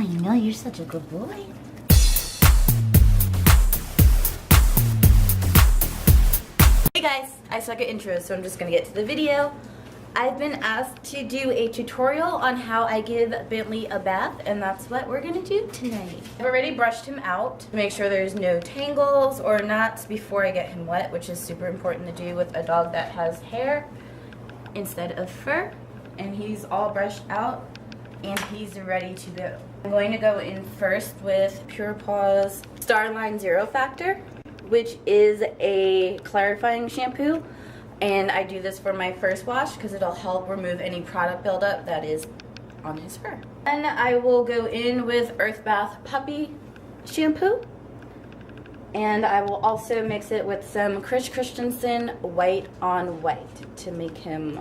know you're such a good boy. Hey guys, I suck at intros, so I'm just gonna get to the video. I've been asked to do a tutorial on how I give Bentley a bath, and that's what we're gonna do tonight. I've already brushed him out to make sure there's no tangles or knots before I get him wet, which is super important to do with a dog that has hair instead of fur. And he's all brushed out and he's ready to go. I'm going to go in first with Pure Paws Starline Zero Factor, which is a clarifying shampoo. And I do this for my first wash because it'll help remove any product buildup that is on his fur. Then I will go in with Earth Bath Puppy shampoo. And I will also mix it with some Chris Christensen White on White to make him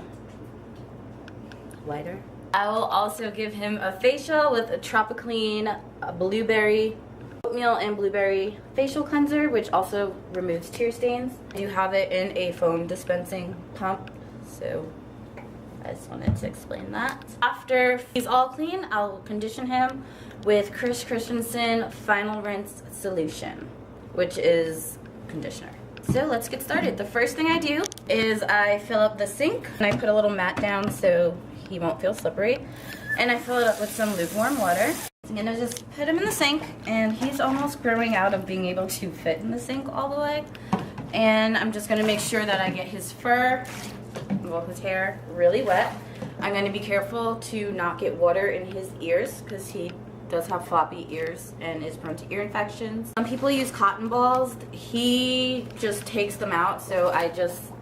whiter. I will also give him a facial with a Tropiclean blueberry, oatmeal and blueberry facial cleanser, which also removes tear stains. You have it in a foam dispensing pump, so I just wanted to explain that. After he's all clean, I'll condition him with Chris Christensen Final Rinse Solution, which is conditioner. So let's get started. The first thing I do is I fill up the sink and I put a little mat down so he won't feel slippery, and I fill it up with some lukewarm water. I'm gonna just put him in the sink, and he's almost growing out of being able to fit in the sink all the way. And I'm just gonna make sure that I get his fur, well, his hair, really wet. I'm gonna be careful to not get water in his ears because he does have floppy ears and is prone to ear infections. Some people use cotton balls. He just takes them out, so I just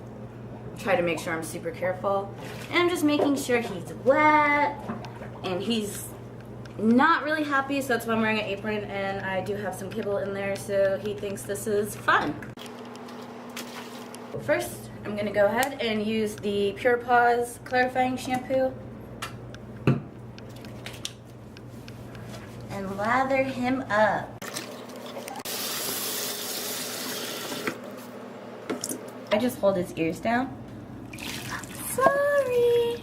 try to make sure I'm super careful. And I'm just making sure he's wet, and he's not really happy, so that's why I'm wearing an apron, and I do have some kibble in there, so he thinks this is fun. First, I'm gonna go ahead and use the Pure Paws clarifying shampoo and lather him up. I just hold his ears down. Sorry.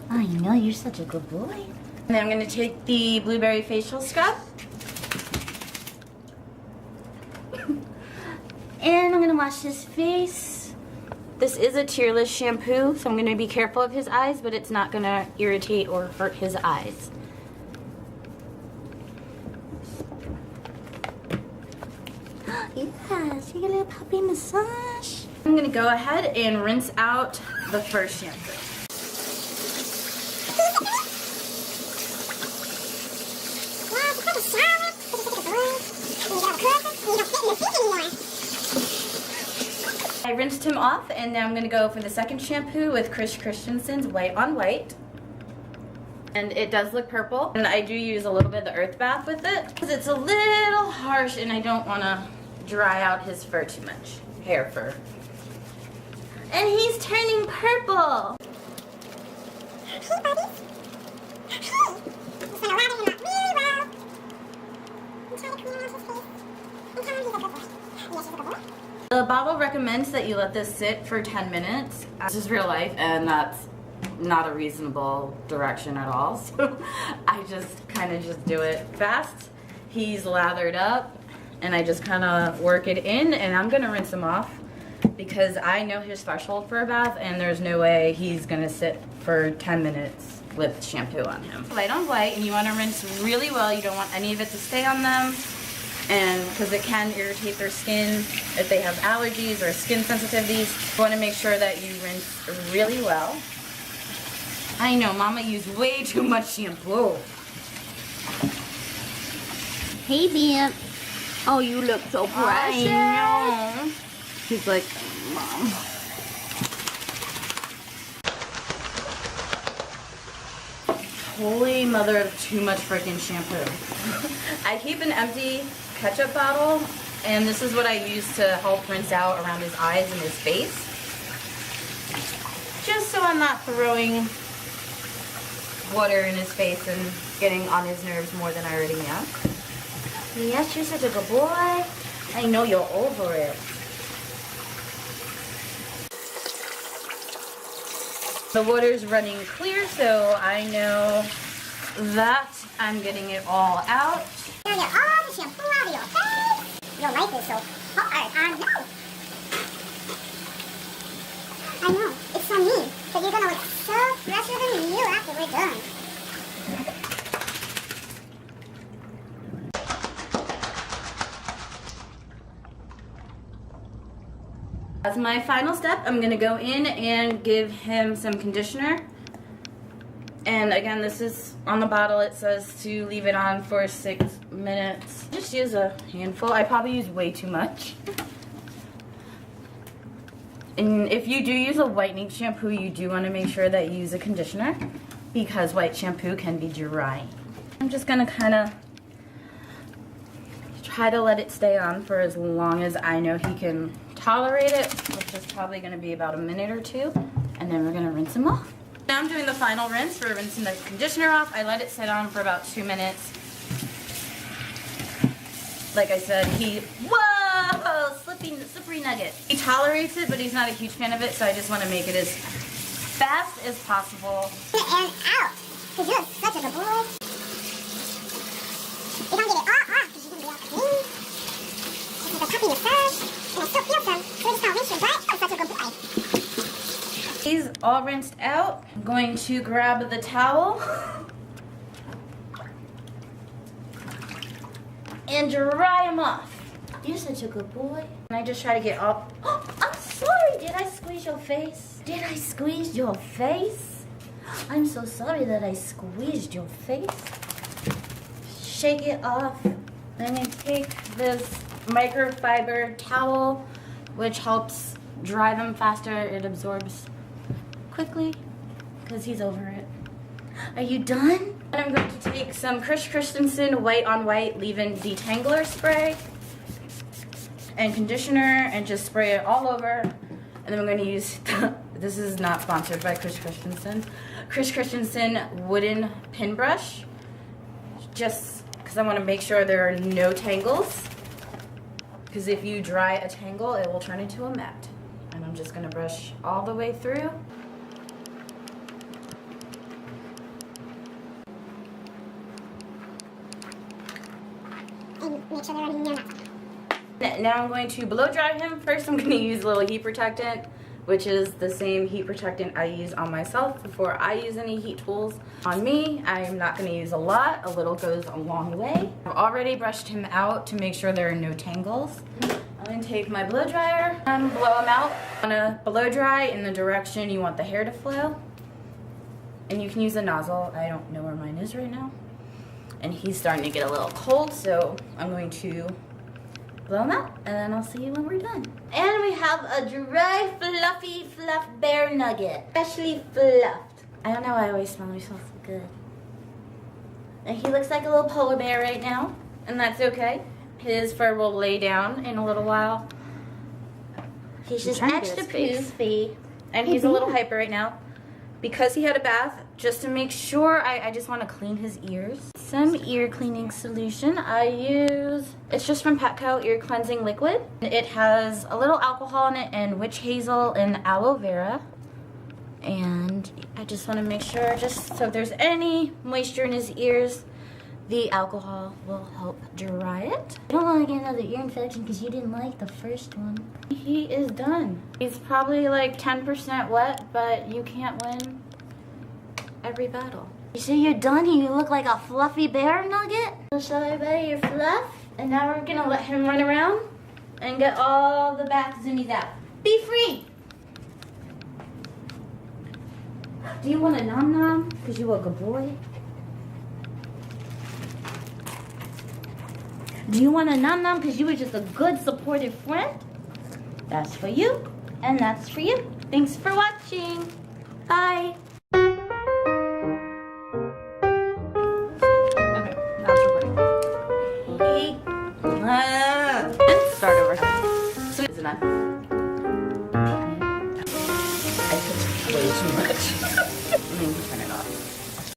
I know you're such a good boy. And then I'm going to take the blueberry facial scrub. And I'm going to wash his face. This is a tearless shampoo, so I'm going to be careful of his eyes, but it's not going to irritate or hurt his eyes. Yes, you get a little puppy massage. I'm going to go ahead and rinse out the first shampoo. I rinsed him off, and now I'm going to go for the second shampoo with Chris Christensen's White on White. And it does look purple. And I do use a little bit of the Earth Bath with it because it's a little harsh and I don't want to dry out his fur too much. Hair fur. And he's turning purple. Hey, buddy. Hey. Just gonna lather him up really well. And try to clean out his face. And tell him he's a good boy. Yes, he's a good boy. The bottle recommends that you let this sit for 10 minutes. This is real life, and that's not a reasonable direction at all. So I just kind of just do it fast. He's lathered up, and I just kind of work it in, and I'm gonna rinse him off because I know his threshold for a bath, and there's no way he's gonna sit for 10 minutes with shampoo on him. White on white, and you want to rinse really well. You don't want any of it to stay on them, and because it can irritate their skin if they have allergies or skin sensitivities. You want to make sure that you rinse really well. I know, Mama used way too much shampoo. Hey, Bam. Oh, you look so precious. I know. She's like, Mom. Holy mother of too much freaking shampoo. I keep an empty ketchup bottle, and this is what I use to help rinse out around his eyes and his face. Just so I'm not throwing water in his face and getting on his nerves more than I already am. Yes, you're such a good boy. I know you're over it. The water's running clear, so I know that, I'm getting it all out. You're gonna get all the shampoo out of your face. Your life is so hard. I know. I know. It's so mean. But you're gonna look so fresher than you after we're done. As my final step, I'm gonna go in and give him some conditioner. And again, this is on the bottle. It says to leave it on for 6 minutes. Just use a handful. I probably use way too much. And if you do use a whitening shampoo, you do want to make sure that you use a conditioner because white shampoo can be dry. I'm just gonna kind of try to let it stay on for as long as I know he can tolerate it, which is probably going to be about a minute or two, and then we're going to rinse him off. Now I'm doing the final rinse for rinsing the conditioner off. I let it sit on for about 2 minutes. Like I said, whoa, slippery nugget. He tolerates it, but he's not a huge fan of it, so I just want to make it as fast as possible. And out, because you're such a good boy. You're going to get it all off, because you're going to be all clean. This is a puppy massage. And I still feel some. So just don't rinse your butt. You're such a good boy. He's all rinsed out. I'm going to grab the towel and dry him off. You're such a good boy. And I just try to get all... Oh, I'm sorry. Did I squeeze your face? Did I squeeze your face? I'm so sorry that I squeezed your face. Shake it off. I'm going to take this microfiber towel, which helps dry them faster. It absorbs quickly because he's over it. Are you done? And I'm going to take some Christensen white on white leave-in detangler spray and conditioner and just spray it all over. And then I'm going to use, this is not sponsored by Chris Christensen wooden pin brush, just because I want to make sure there are no tangles. Because if you dry a tangle, it will turn into a mat. And I'm just going to brush all the way through. And make sure there are no nuts. Now I'm going to blow dry him. First I'm going to use a little heat protectant, which is the same heat protectant I use on myself before I use any heat tools on me. I'm not going to use a lot. A little goes a long way. I've already brushed him out to make sure there are no tangles. I'm going to take my blow dryer and blow him out. I'm going to blow dry in the direction you want the hair to flow. And you can use a nozzle. I don't know where mine is right now. And he's starting to get a little cold, so I'm going to blow them out, and then I'll see you when we're done. And we have a dry, fluffy, fluff bear nugget. Freshly fluffed. I don't know, I always smell myself so good. And he looks like a little polar bear right now, and that's okay. His fur will lay down in a little while. He's just extra poofy. And he's a little hyper right now. Because he had a bath, just to make sure, I just want to clean his ears. Some ear cleaning solution I use. It's just from Petco Ear Cleansing Liquid. It has a little alcohol in it and witch hazel and aloe vera. And I just want to make sure, just so if there's any moisture in his ears, the alcohol will help dry it. I don't want to get another ear infection because you didn't like the first one. He is done. He's probably like 10% wet, but you can't win every battle. You say you're done? You look like a fluffy bear nugget? I'll show everybody your fluff. And now we're gonna let him run around and get all the bath zoomies out. Be free! Do you want a nom-nom? Because you a good boy. Do you want a nom-nom because you were just a good supportive friend? That's for you, and that's for you. Thanks for watching. Bye. Okay, now it's recording. Start over. So, is it not? I put way too much.